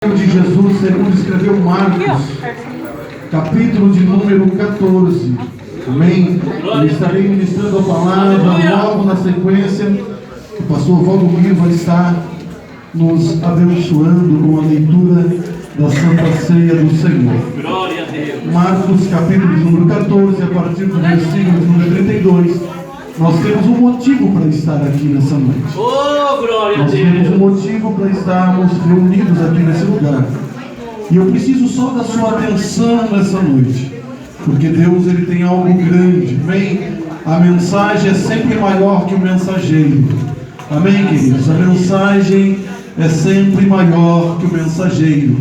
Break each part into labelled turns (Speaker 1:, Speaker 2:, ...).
Speaker 1: De Jesus, segundo escreveu Marcos, capítulo de número 14. Amém? Eu estarei ministrando a palavra logo na sequência. O pastor Valdomiro vai estar nos abençoando com a leitura da Santa Ceia do Senhor.
Speaker 2: Glória a Deus.
Speaker 1: Marcos, capítulo de número 14, a partir do versículo de número 32. Nós temos um motivo para estar aqui nessa noite.
Speaker 2: Oh, glória a
Speaker 1: Nós
Speaker 2: Deus.
Speaker 1: temos um motivo para estarmos reunidos aqui nesse lugar. E eu preciso só da sua atenção nessa noite, porque Deus, Ele tem algo grande. Amém? A mensagem é sempre maior que o mensageiro. Amém, queridos? A mensagem é sempre maior que o mensageiro.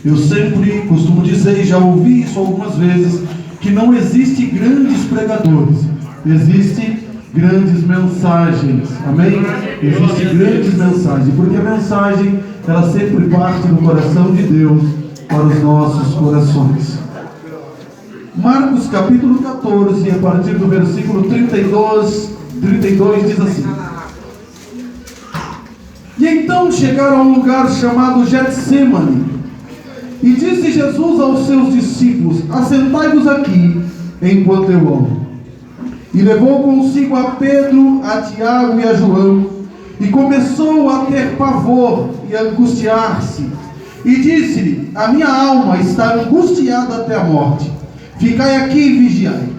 Speaker 1: Eu sempre costumo dizer, e já ouvi isso algumas vezes, que não existe grandes pregadores, existem grandes mensagens. Amém? Existem grandes mensagens, porque a mensagem, ela sempre parte do coração de Deus para os nossos corações. Marcos capítulo 14, a partir do versículo 32 diz assim: E então chegaram a um lugar chamado Getsêmani, e disse Jesus aos seus discípulos: Assentai-vos aqui, enquanto eu oro. E levou consigo a Pedro, a Tiago e a João, e começou a ter pavor e a angustiar-se. E disse-lhe: A minha alma está angustiada até a morte. Ficai aqui e vigiai.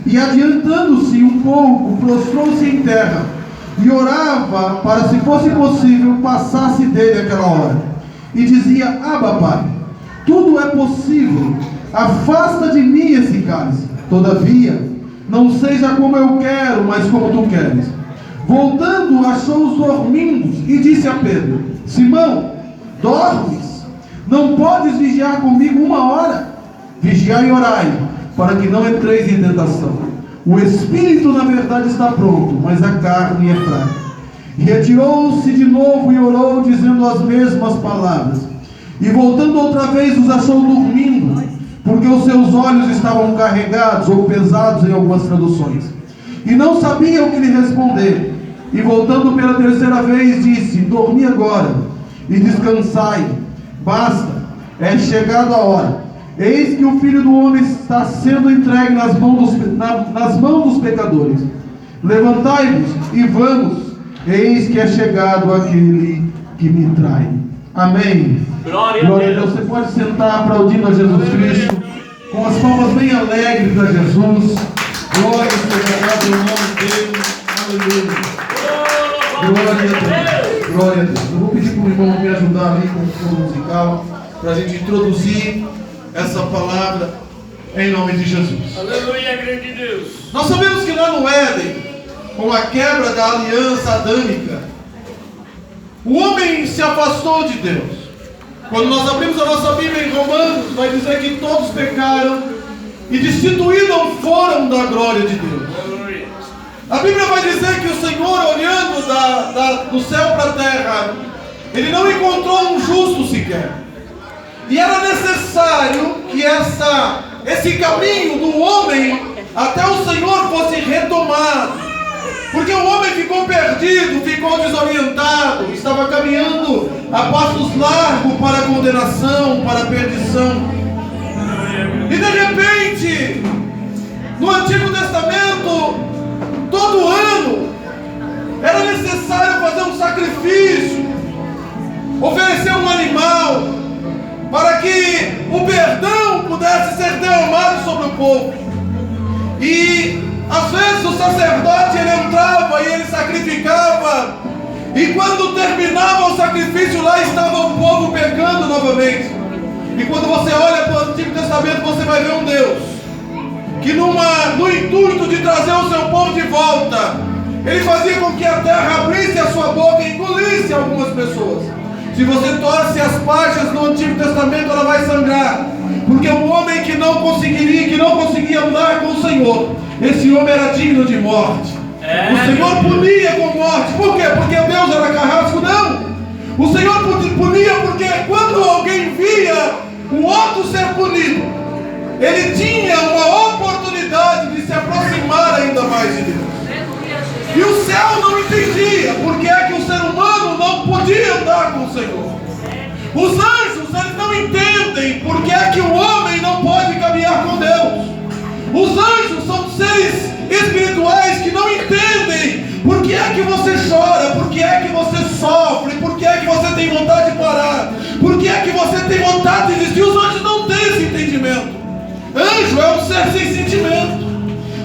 Speaker 1: E adiantando-se um pouco, prostrou-se em terra, e orava para, se fosse possível, passasse dele aquela hora. E dizia: Abba, Pai, tudo é possível, afasta de mim esse cálice. Todavia, não seja como eu quero, mas como tu queres. Voltando, achou-os dormindo e disse a Pedro: Simão, dormes? Não podes vigiar comigo uma hora? Vigiai e orai, para que não entreis em tentação. O espírito, na verdade, está pronto, mas a carne é fraca. E retirou-se de novo e orou, dizendo as mesmas palavras. E voltando outra vez, os achou dormindo, porque os seus olhos estavam carregados ou pesados em algumas traduções. E não sabia o que lhe responder. E voltando pela terceira vez, disse: Dormi agora e descansai. Basta, é chegada a hora. Eis que o Filho do Homem está sendo entregue nas mãos dos pecadores. Levantai-vos e vamos. Eis que é chegado aquele que me trai. Amém.
Speaker 2: Glória a Deus.
Speaker 1: Você pode sentar aplaudindo a Jesus Cristo, com as palmas bem alegres a Jesus. Glória seja dada em nome dele. Aleluia. Glória a Deus. Glória a Deus. Eu vou pedir para o irmão me ajudar ali com o som musical, para a gente introduzir essa palavra em nome de Jesus.
Speaker 2: Aleluia, grande Deus.
Speaker 1: Nós sabemos que lá no Éden, com a quebra da aliança adâmica, o homem se afastou de Deus. Quando nós abrimos a nossa Bíblia em Romanos, vai dizer que todos pecaram e destituídos foram da glória de Deus. A Bíblia vai dizer que o Senhor, olhando do céu para a terra, Ele não encontrou um justo sequer. E era necessário que esse caminho do homem até o Senhor fosse retomado. Porque o homem ficou perdido, ficou desorientado, estava caminhando a passos largos para a condenação, para a perdição. E de repente, no Antigo Testamento, todo ano, era necessário fazer um sacrifício, oferecer um animal, para que o perdão pudesse ser derramado sobre o povo. E às vezes o sacerdote, ele entrava e ele sacrificava, e quando terminava o sacrifício, lá estava o povo pecando novamente. E quando você olha para o Antigo Testamento, você vai ver um Deus que no intuito de trazer o seu povo de volta, ele fazia com que a terra abrisse a sua boca e engolisse algumas pessoas. Se você torce as páginas do Antigo Testamento, ela vai sangrar, porque o homem que não conseguia andar com o Senhor, esse homem era digno de morte. O Senhor punia com morte. Por quê? Porque Deus era carrasco? Não. O Senhor punia porque quando alguém via o outro ser punido, ele tinha uma oportunidade de se aproximar ainda mais de Deus. E o céu não entendia porque é que o ser humano não podia andar com o Senhor. Os anjos, eles não entendem por que é que o homem não pode caminhar com Deus. Os anjos são seres espirituais que não entendem por que é que você chora, por que é que você sofre, por que é que você tem vontade de parar, por que é que você tem vontade de desistir. Os anjos não têm esse entendimento. Anjo é um ser sem sentimento.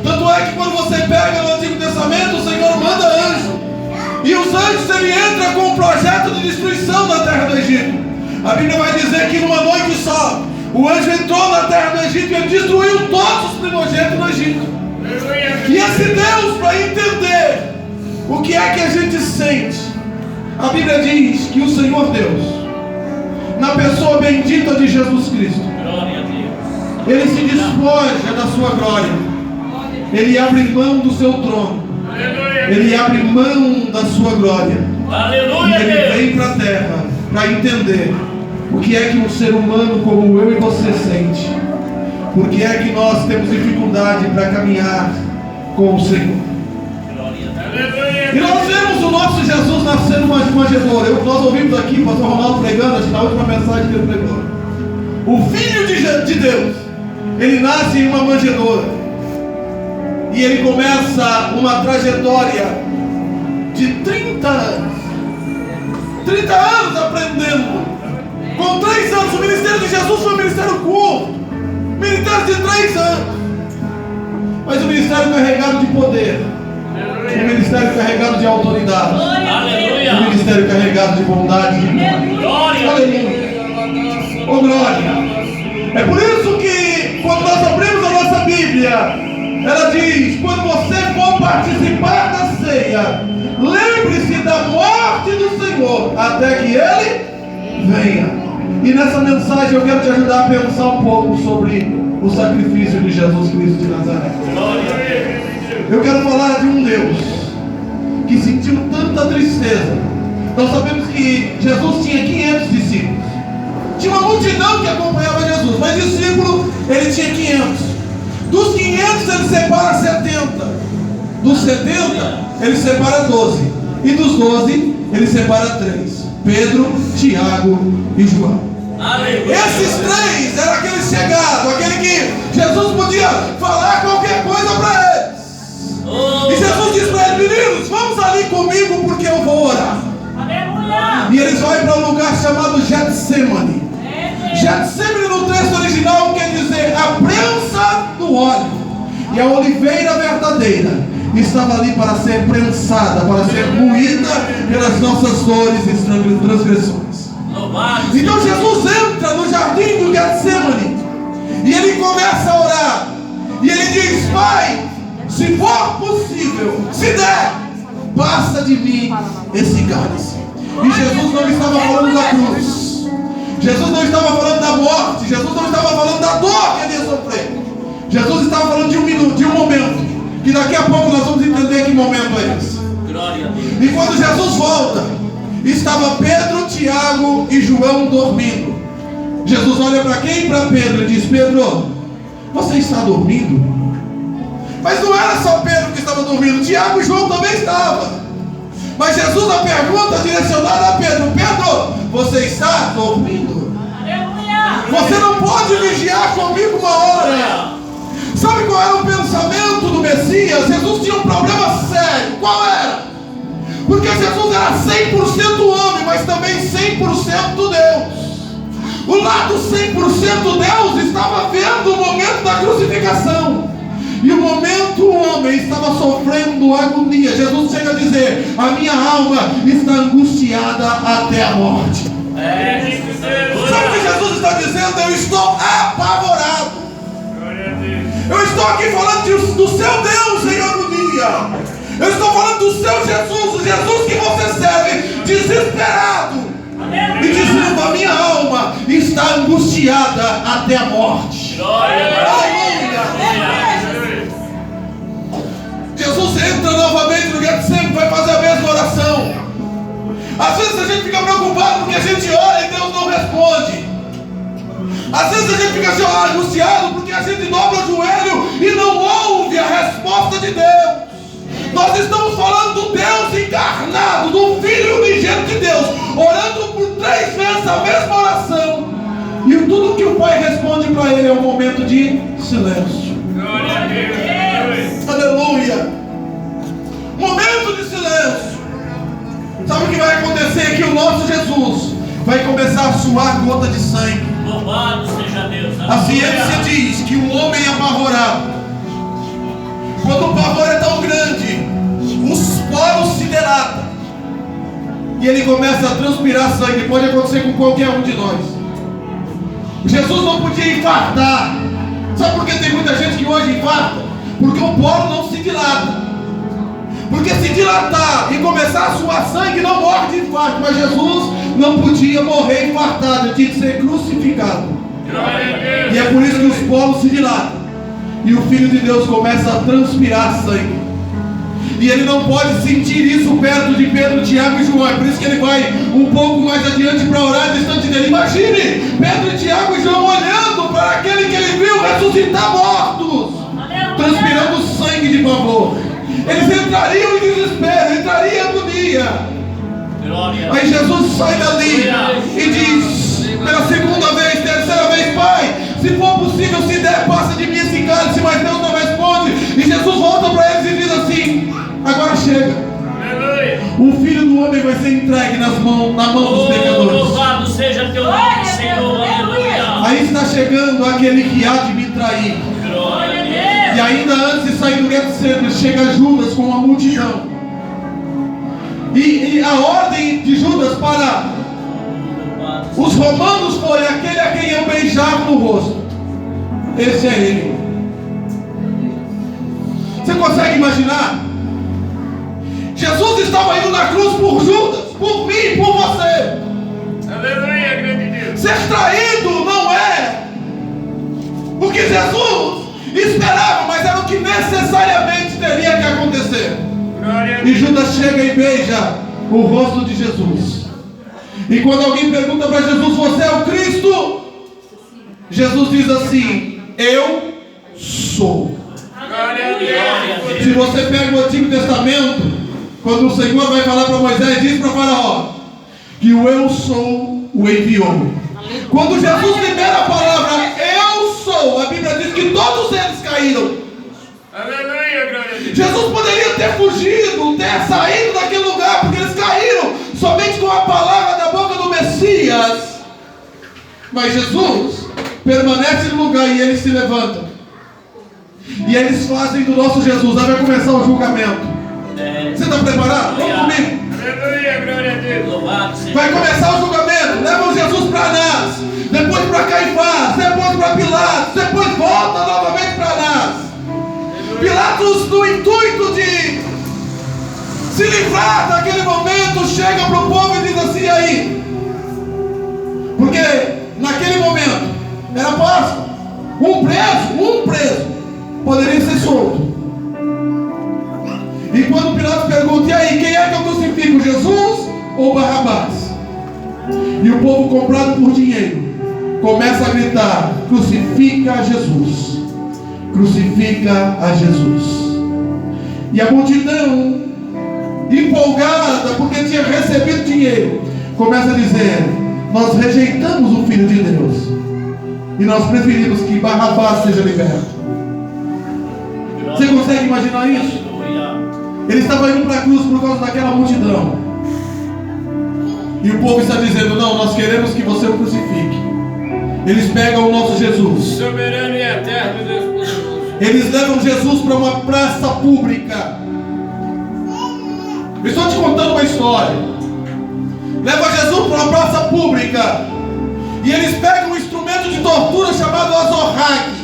Speaker 1: Tanto é que quando você pega no Antigo Testamento, o Senhor manda anjo. E os anjos, ele entra com um projeto de destruição da terra do Egito. A Bíblia vai dizer que numa noite só, o anjo entrou na terra do Egito e ele destruiu todos os primogênitos do Egito. E esse Deus, para entender o que é que a gente sente, a Bíblia diz que o Senhor Deus, na pessoa bendita de Jesus Cristo, ele se despoja da sua glória, ele abre mão do seu trono, ele abre mão da sua glória, e ele vem para a terra para entender o que é que um ser humano como eu e você sente, por que é que nós temos dificuldade para caminhar com o Senhor. E nós vemos o nosso Jesus nascer numa manjedoura. Nós ouvimos aqui o pastor Ronaldo pregando, acho que na última mensagem que ele pregou. O Filho de Deus, ele nasce em uma manjedoura. E ele começa uma trajetória de 30 anos. 30 anos aprendendo. Com 3 anos, o ministério de Jesus foi um ministério curto. Ministério de 3 anos. Mas o ministério carregado de poder. O ministério carregado de autoridade. O ministério carregado de bondade.
Speaker 2: Glória.
Speaker 1: Aleluia. Oh, glória. É por isso que quando nós abrimos a nossa Bíblia, ela diz: quando você for participar da ceia, lembre-se da morte do Senhor até que Ele venha. E nessa mensagem eu quero te ajudar a pensar um pouco sobre o sacrifício de Jesus Cristo de Nazaré. Eu quero falar de um Deus que sentiu tanta tristeza. Nós sabemos que Jesus tinha 500 discípulos. Tinha uma multidão que acompanhava Jesus, mas discípulo ele tinha 500. Dos 500 ele separa 70. Dos 70 ele separa 12. E dos 12 ele separa 3: Pedro, Tiago e João.
Speaker 2: Aleluia.
Speaker 1: Esses 3 eram aqueles chegados, aquele que Jesus podia falar qualquer coisa para eles. E Jesus diz para eles: meninos, vamos ali comigo porque eu vou orar. Aleluia. E eles vão para um lugar chamado Getsemane. Getsemane no texto original quer dizer a prensa do óleo. E a oliveira verdadeira estava ali para ser prensada, para ser moída pelas nossas dores e transgressões. Então Jesus entra no jardim do Getsemane e ele começa a orar. E ele diz: Pai, se for possível, se der, passa de mim esse cálice. E Jesus não estava falando da cruz. Jesus não estava falando da morte. Jesus não estava falando da dor que ele ia sofrer. Jesus estava falando de um minuto, de um momento, que daqui a pouco nós vamos entender que momento é esse. E quando Jesus volta, estava Pedro, Tiago e João dormindo. Jesus olha para quem? Para Pedro e diz: Pedro, você está dormindo? Mas não era só Pedro que estava dormindo, Tiago e João também estavam. Mas Jesus, a pergunta direcionada a Pedro: Pedro, você está dormindo? Você não pode vigiar comigo uma hora. Sabe qual era o pensamento do Messias? Jesus tinha um problema sério. Qual era? Porque Jesus era 100% homem, mas também 100% Deus. O lado 100% Deus estava vendo o momento da crucificação. E o momento o homem estava sofrendo agonia. Jesus chega a dizer: a minha alma está angustiada até a morte. Sabe o que Jesus está dizendo? Eu estou apavorado. Eu estou aqui falando do seu Deus em agonia. Eu estou falando do seu Jesus, o Jesus que você serve, desesperado. E dizendo: a minha alma está angustiada até a morte. Aleluia. Jesus entra novamente no Getsemane, vai fazer a mesma oração. Às vezes a gente fica preocupado porque a gente ora e Deus não responde. Às vezes a gente fica angustiado porque a gente dobra o joelho e não ouve a resposta de Deus. Nós estamos falando do Deus encarnado, do Filho unigênito de Deus, orando por 3 vezes a mesma oração. E tudo que o pai responde para ele é um momento de silêncio.
Speaker 2: Glória a Deus.
Speaker 1: Aleluia. Momento de silêncio. Sabe o que vai acontecer? Que o nosso Jesus vai começar a suar gota de sangue.
Speaker 2: Louvado seja Deus.
Speaker 1: A ciência diz que um homem apavorado, quando o pavor é tão grande, os poros se dilatam e ele começa a transpirar sangue. Pode acontecer com qualquer um de nós. Jesus não podia infartar. Sabe por que tem muita gente que hoje infarta? Porque o poro não se dilata. Porque se dilatar e começar a suar sangue, não morre de infarto. Mas Jesus não podia morrer infartado, ele tinha que ser crucificado. E é por isso que os poros se dilatam e o Filho de Deus começa a transpirar sangue. E ele não pode sentir isso perto de Pedro, Tiago e João. É por isso que ele vai um pouco mais adiante para orar distante dele. Imagine Pedro, Tiago e João olhando para aquele que ele viu ressuscitar mortos, transpirando sangue de pavor. Eles entrariam em desespero, entrariam em agonia. Aí Jesus sai dali e diz pela segunda vez, terceira vez: Pai, se for possível, se der, passa de mim esse cálice. Mas Deus não responde. E Jesus volta para eles e diz assim: agora chega. O Filho do Homem vai ser entregue na mão dos pecadores.
Speaker 2: Louvado seja teu nome, Senhor. Aleluia.
Speaker 1: Aí está chegando aquele que há de me trair.
Speaker 2: Glória a Deus.
Speaker 1: E ainda antes de sair do Getsemane, chega Judas com a multidão. E a ordem de Judas para os romanos foi: aquele a quem eu beijava no rosto, esse é ele. Você consegue imaginar? Jesus estava indo na cruz por Judas, por mim e por você.
Speaker 2: Aleluia, grande Deus.
Speaker 1: Ser traído não é o que Jesus esperava, mas era o que necessariamente teria que acontecer. E Judas chega e beija o rosto de Jesus. E quando alguém pergunta para Jesus: você é o Cristo? Jesus diz assim: eu sou. Se você pega o Antigo Testamento, quando o Senhor vai falar para Moisés, diz para Faraó que o eu sou o enviou. Quando Jesus libera a palavra eu sou, a Bíblia diz que todos eles caíram.
Speaker 2: Aleluia, glória a Deus.
Speaker 1: Jesus poderia ter fugido, ter saído daquele lugar, porque eles caíram somente com a palavra da boca do Messias. Mas Jesus permanece no lugar e eles se levantam. E eles fazem do nosso Jesus. Aí vai começar o julgamento. Você está preparado? Vamos comigo.
Speaker 2: Aleluia, glória a Deus. Louvado seja.
Speaker 1: Vai começar o julgamento. Levam Jesus para Anás, depois para Caifás, depois para Pilatos, depois volta novamente para Anás. Pilatos, no intuito de se livrar daquele momento, chega para o povo e diz assim: e aí? Porque naquele momento era Páscoa. Um preso poderia ser solto. E quando Pilatos pergunta: e aí, quem é que eu crucifico, Jesus ou Barrabás? E o povo, comprado por dinheiro, começa a gritar: crucifica a Jesus, crucifica a Jesus. E a multidão, empolgada porque tinha recebido dinheiro, começa a dizer: nós rejeitamos o Filho de Deus e nós preferimos que Barrabás seja liberto. Você consegue imaginar isso? Ele estava indo para a cruz por causa daquela multidão. E o povo está dizendo: não, nós queremos que você o crucifique. Eles pegam o nosso Jesus.
Speaker 2: Soberano e eterno Deus poderoso.
Speaker 1: Eles levam Jesus para uma praça pública. Eu estou te contando uma história. Leva Jesus para uma praça pública. E eles pegam um instrumento de tortura chamado azorrague.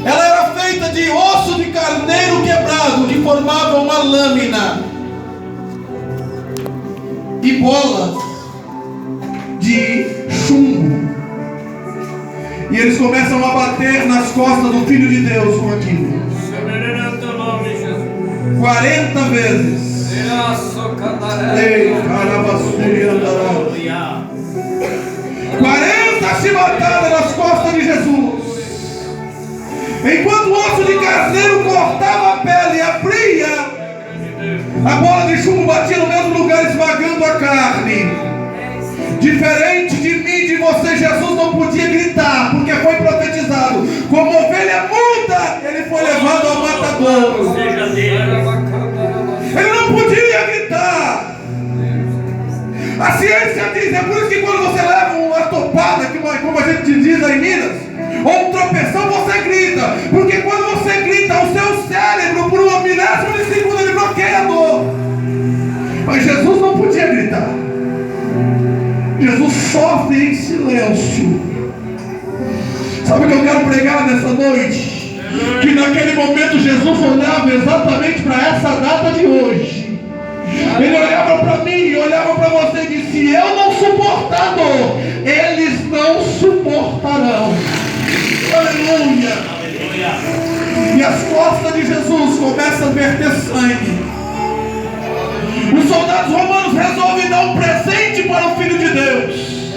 Speaker 1: Ela era feita de osso de carneiro quebrado, que formava uma lâmina, e bolas de chumbo. E eles começam a bater nas costas do Filho de Deus com aquilo.
Speaker 2: Soberano é o teu nome, Jesus.
Speaker 1: 40 vezes. Ei, carabassuri andará. 40 chibatadas nas costas de Jesus. Enquanto o osso de carneiro cortava a pele e abria, a bola de chumbo batia no mesmo lugar, esmagando segundo a carne. Diferente de mim e de você, Jesus não podia gritar, porque foi profetizado. Como ovelha muda, ele foi levado ao matadouro. Ele não podia gritar. A ciência diz, é por isso que quando você leva uma topada, como a gente diz aí em Minas, ou um tropeção, você grita. Porque quando você grita, o seu cérebro, por uma milésima de segundo, ele bloqueia a dor. Mas Jesus não podia gritar. Jesus sofre em silêncio. Sabe o que eu quero pregar nessa noite? Que naquele momento Jesus olhava exatamente para essa data de hoje. Ele olhava para mim, olhava para você e disse: se eu não suportar a dor, eles não suportarão. Aleluia. E as costas de Jesus começam a verter sangue. Os soldados romanos resolvem dar um presente para o Filho de Deus.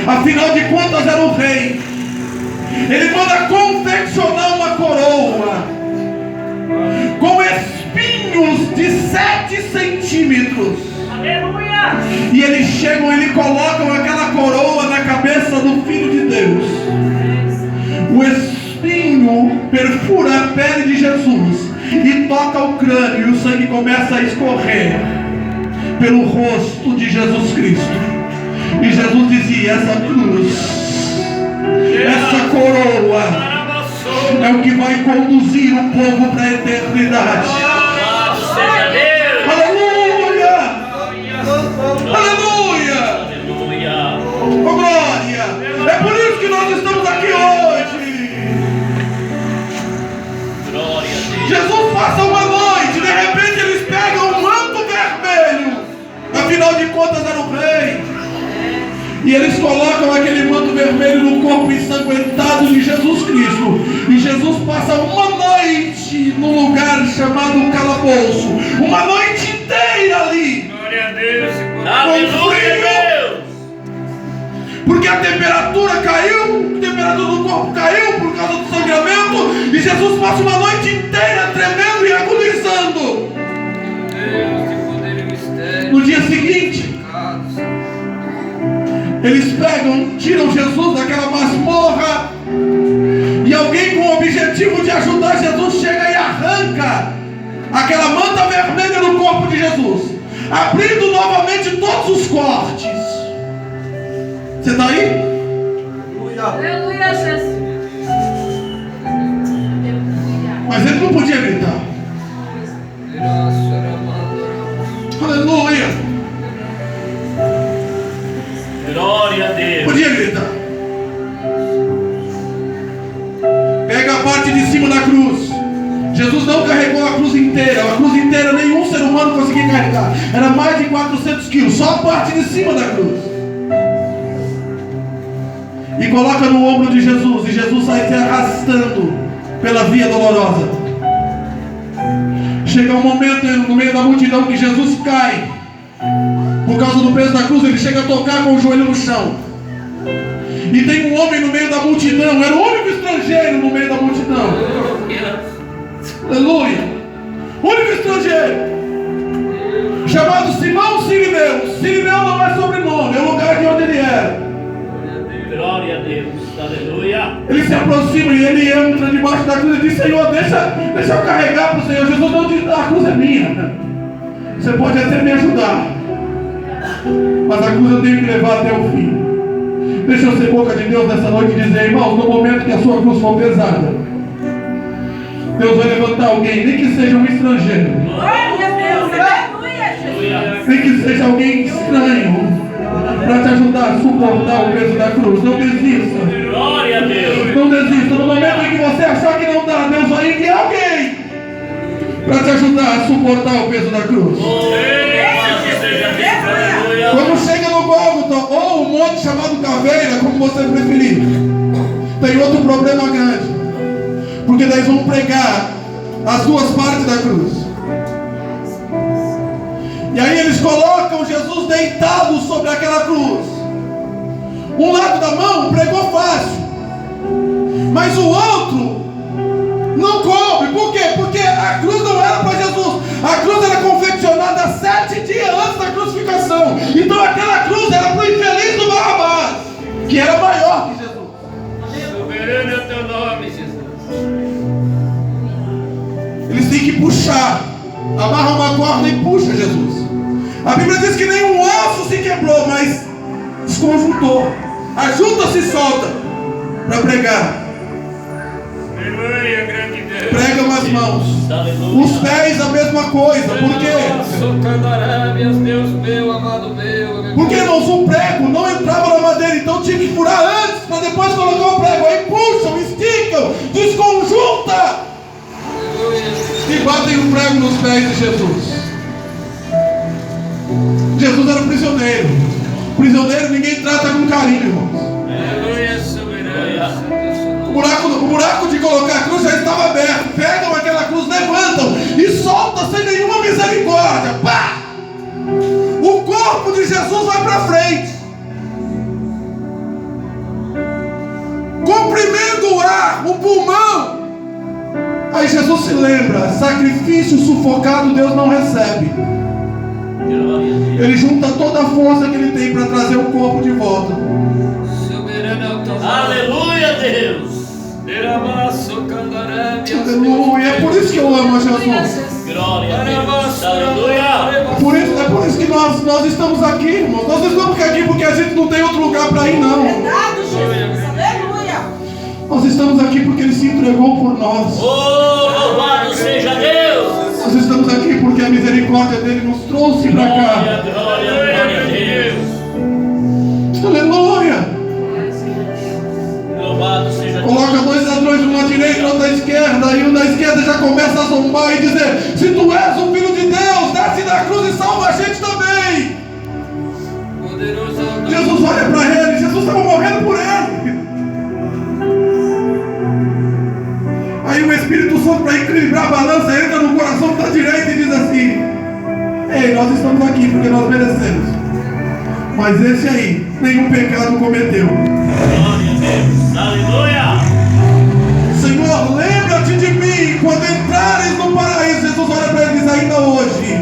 Speaker 1: Afinal de contas era o rei. Ele manda confeccionar uma coroa com espinhos de 7 centímetros.
Speaker 3: Aleluia!
Speaker 1: E eles chegam e colocam aquela coroa na cabeça do Filho de Deus. O espinho perfura a pele de Jesus e toca o crânio, e o sangue começa a escorrer pelo rosto de Jesus Cristo. E Jesus dizia: essa cruz, essa coroa é o que vai conduzir o povo para a eternidade. Aleluia! Aleluia! Oh, glória! É por isso que nós estamos aqui hoje. Jesus passa uma noite, de repente eles pegam um manto vermelho. Afinal de contas era o rei. E eles colocam aquele manto vermelho no corpo ensanguentado de Jesus Cristo. E Jesus passa uma noite num lugar chamado calabouço. Uma noite inteira ali.
Speaker 2: Glória a Deus.
Speaker 1: Com frio. Porque a temperatura caiu, a temperatura do corpo caiu por causa do sangramento. E Jesus passa uma noite inteira tremendo e agonizando. No dia seguinte, eles pegam, tiram Jesus daquela masmorra, e alguém com o objetivo de ajudar Jesus chega e arranca aquela manta vermelha no corpo de Jesus, abrindo novamente todos os cortes. Você está aí?
Speaker 3: Aleluia, Jesus.
Speaker 1: Mas ele não podia gritar. Aleluia.
Speaker 2: Glória a Deus.
Speaker 1: Podia gritar. Pega a parte de cima da cruz. Jesus não carregou a cruz inteira. A cruz inteira nenhum ser humano conseguia carregar. Era mais de 400 quilos. Só a parte de cima da cruz. E coloca no ombro de Jesus. E Jesus sai se arrastando pela via dolorosa. Chega um momento no meio da multidão que Jesus cai. Por causa do peso da cruz, ele chega a tocar com o joelho no chão. E tem um homem no meio da multidão. Era o único estrangeiro no meio da multidão. Aleluia. O único estrangeiro, chamado Simão Sirineu. Sirineu não é sobrenome, é o lugar de onde ele era.
Speaker 2: Glória a Deus. Aleluia.
Speaker 1: Ele se aproxima e ele entra debaixo da cruz e diz: Senhor, deixa eu carregar para o Senhor. Jesus não diz: a cruz é minha. Você pode até me ajudar, mas a cruz eu tenho que levar até o fim. Deixa eu ser boca de Deus nessa noite e dizer: irmãos, no momento que a sua cruz for pesada, Deus vai levantar alguém, nem que seja um estrangeiro,
Speaker 3: Glória a Deus. Aleluia, Jesus.
Speaker 1: nem que seja alguém estranho, para te ajudar a suportar o peso da cruz. Não desista.
Speaker 2: Glória a Deus.
Speaker 1: Não desista. No momento em que você achar que não dá, Deus vai enviar alguém para te ajudar a suportar o peso da cruz. Quando chega no Gólgota, ou um monte chamado Caveira, como você preferir, tem outro problema grande. Porque daí vão pregar as duas partes da cruz. E aí eles colocam Jesus deitado sobre aquela cruz. Um lado da mão pregou fácil, mas o outro não coube. Por quê? Porque a cruz não era para Jesus. A cruz era confeccionada 7 dias antes da crucificação. coração. Então aquela cruz era para o infeliz do Barrabás, que era maior que Jesus.
Speaker 2: Soberano é o teu nome, Jesus.
Speaker 1: Eles têm que puxar, amarra uma corda e puxa Jesus. A Bíblia diz que nenhum osso se quebrou, mas desconjuntou. A junta se solta para pregar.
Speaker 2: Aleluia, grande Deus.
Speaker 1: Pregam as mãos.
Speaker 2: Aleluia.
Speaker 1: Os pés a mesma coisa. Por quê?
Speaker 2: Deus meu, amado meu.
Speaker 1: Porque, irmãos, o prego não entrava na madeira, então tinha que furar antes para depois colocar o prego. Aí puxam, esticam, desconjunta e batem o prego nos pés de Jesus. Jesus era prisioneiro. Prisioneiro ninguém trata com carinho, irmãos.
Speaker 2: Aleluia, soberano.
Speaker 1: O buraco de colocar a cruz já estava aberto. Pegam aquela cruz, levantam e soltam sem nenhuma misericórdia. Pá! O corpo de Jesus vai para frente, comprimendo o ar, o pulmão. Aí Jesus se lembra: sacrifício sufocado Deus não recebe. Ele junta toda a força que ele tem para trazer o corpo de volta.
Speaker 2: Aleluia, Deus.
Speaker 1: Aleluia. É por isso que eu amo a Jesus.
Speaker 2: Glória a Deus. Aleluia.
Speaker 1: É por isso que nós estamos aqui, irmãos. Nós não estamos aqui porque a gente não tem outro lugar para ir, não.
Speaker 3: Verdade, Jesus. Aleluia.
Speaker 1: Nós estamos aqui porque Ele se entregou por nós.
Speaker 2: Oh, louvado seja Deus.
Speaker 1: Nós estamos aqui porque a misericórdia dele nos trouxe para cá.
Speaker 2: Glória, glória, glória a Deus.
Speaker 1: Aleluia.
Speaker 2: Louvado seja Deus.
Speaker 1: Coloca dois ladrões, um à direita e outro à esquerda, e um da esquerda já começa a zombar e dizer: se tu és o Filho de Deus, desce da cruz e salva a gente também. Jesus olha para ele, Jesus estava morrendo por ele. Aí o Espírito Santo, para equilibrar a balança, entra no coração da direita e diz assim: ei, nós estamos aqui porque nós merecemos, mas esse aí nenhum pecado cometeu.
Speaker 2: Glória a Deus. Aleluia.
Speaker 1: Senhor, lembra-te de mim quando entrares no paraíso. Jesus olha para ele e diz: ainda hoje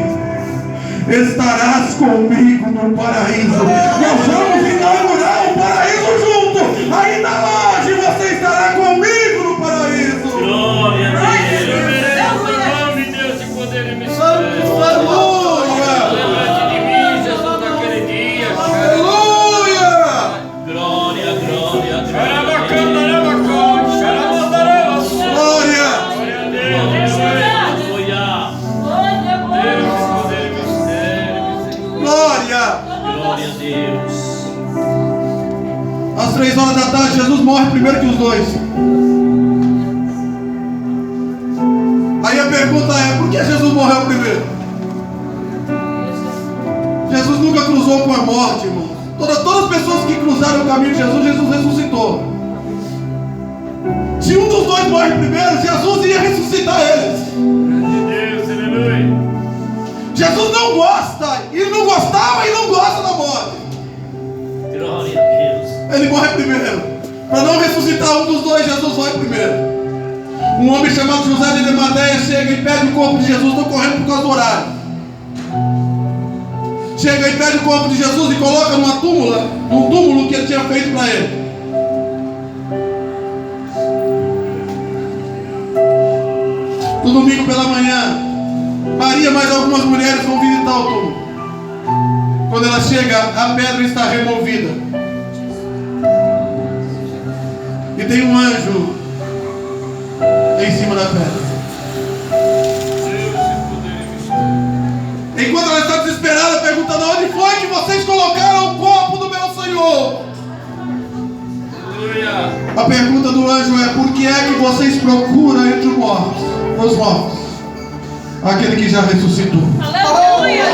Speaker 1: estarás comigo no paraíso. Nós vamos inaugurar o paraíso junto. Ainda hoje você estará comigo no paraíso.
Speaker 2: Glória a Deus.
Speaker 3: Aleluia.
Speaker 2: Deus de poder e mistério.
Speaker 1: Aleluia.
Speaker 2: Lembra-te de mim, Jesus, naquele dia.
Speaker 1: Aleluia.
Speaker 2: Glória, glória, glória.
Speaker 1: Glória.
Speaker 2: Glória a Deus. Aleluia.
Speaker 1: Glória.
Speaker 2: Glória a Deus.
Speaker 1: Às 3 horas da tarde, Jesus morre primeiro que os dois. Aí a pergunta é: por que Jesus morreu primeiro? Jesus nunca cruzou com a morte, irmão. Todas as pessoas que cruzaram o caminho de Jesus, Jesus ressuscitou. Se um dos dois morre primeiro, Jesus ia ressuscitar eles.
Speaker 2: Deus, aleluia.
Speaker 1: Jesus não gosta, e não gostava e não gosta da morte.
Speaker 2: Glória a Deus.
Speaker 1: Ele morre primeiro. Para não ressuscitar um dos dois, Jesus vai primeiro. Um homem chamado José de Arimateia chega e pede o corpo de Jesus. Estou correndo por causa do horário. Chega e pede o corpo de Jesus e coloca num túmulo que ele tinha feito para ele. No domingo pela manhã, Maria e mais algumas mulheres vão visitar o túmulo. Quando ela chega, a pedra está removida. E tem um anjo em cima da pedra. Enquanto ela está desesperada, perguntando: onde foi que vocês colocaram o corpo do meu Senhor? A pergunta do anjo é: por que é que vocês procuram entre os mortos aquele que já ressuscitou?
Speaker 3: Aleluia.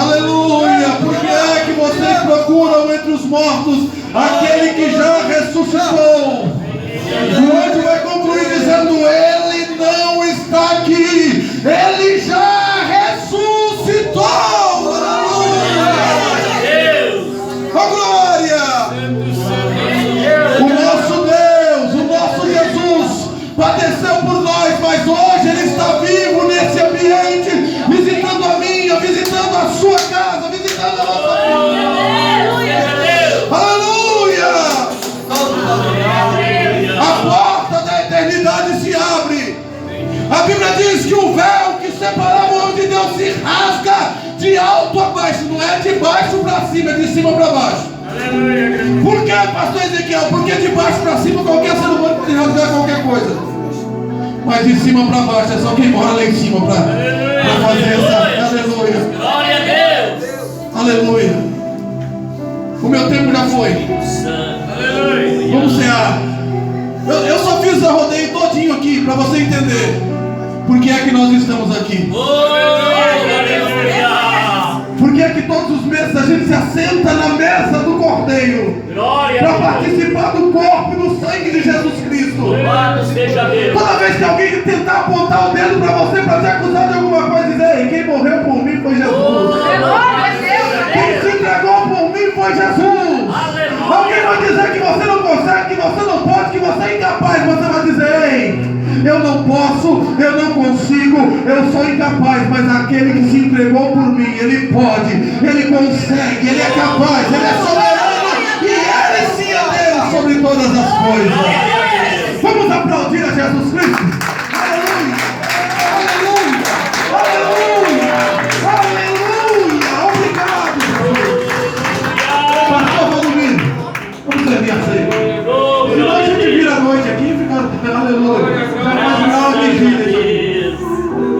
Speaker 1: Aleluia! Por que é que vocês procuram entre os mortos aquele que já ressuscitou? O anjo vai concluir dizendo: ele não está aqui, ele já ressuscitou. Aleluia! Oh, glória! O nosso Deus, o nosso Jesus padeceu por nós, mas hoje ele está vivo nesse ambiente. de baixo para cima, é de cima para baixo.
Speaker 2: Aleluia.
Speaker 1: Por que, pastor Ezequiel? Porque de baixo para cima qualquer ser humano pode rasgar qualquer coisa. Mas de cima para baixo é só quem mora lá em cima para fazer essa. Aleluia.
Speaker 2: Glória a Deus.
Speaker 1: Aleluia. O meu tempo já foi.
Speaker 2: Aleluia.
Speaker 1: Vamos cear. Eu só fiz o rodeio todinho aqui para você entender por que é que nós estamos aqui.
Speaker 2: Aleluia.
Speaker 1: Por que é que todos os meses a gente se assenta na mesa do Cordeiro
Speaker 2: Glória
Speaker 1: para
Speaker 2: a Deus.
Speaker 1: participar do corpo e do sangue de Jesus Cristo?
Speaker 2: Louvado seja Deus.
Speaker 1: Toda vez que alguém tentar apontar o dedo para você para te acusar de alguma coisa, dizer: ei, quem morreu por mim foi Jesus. Quem se entregou por mim foi Jesus. Alguém vai dizer que você não consegue, que você não pode, que você é incapaz. Você vai dizer: ei, eu não posso, eu não consigo, eu sou incapaz. Mas aquele que se entregou por mim, ele pode, ele consegue, ele é capaz, ele é soberano e ele sim é Deus sobre todas as coisas. Vamos aplaudir a Jesus Cristo.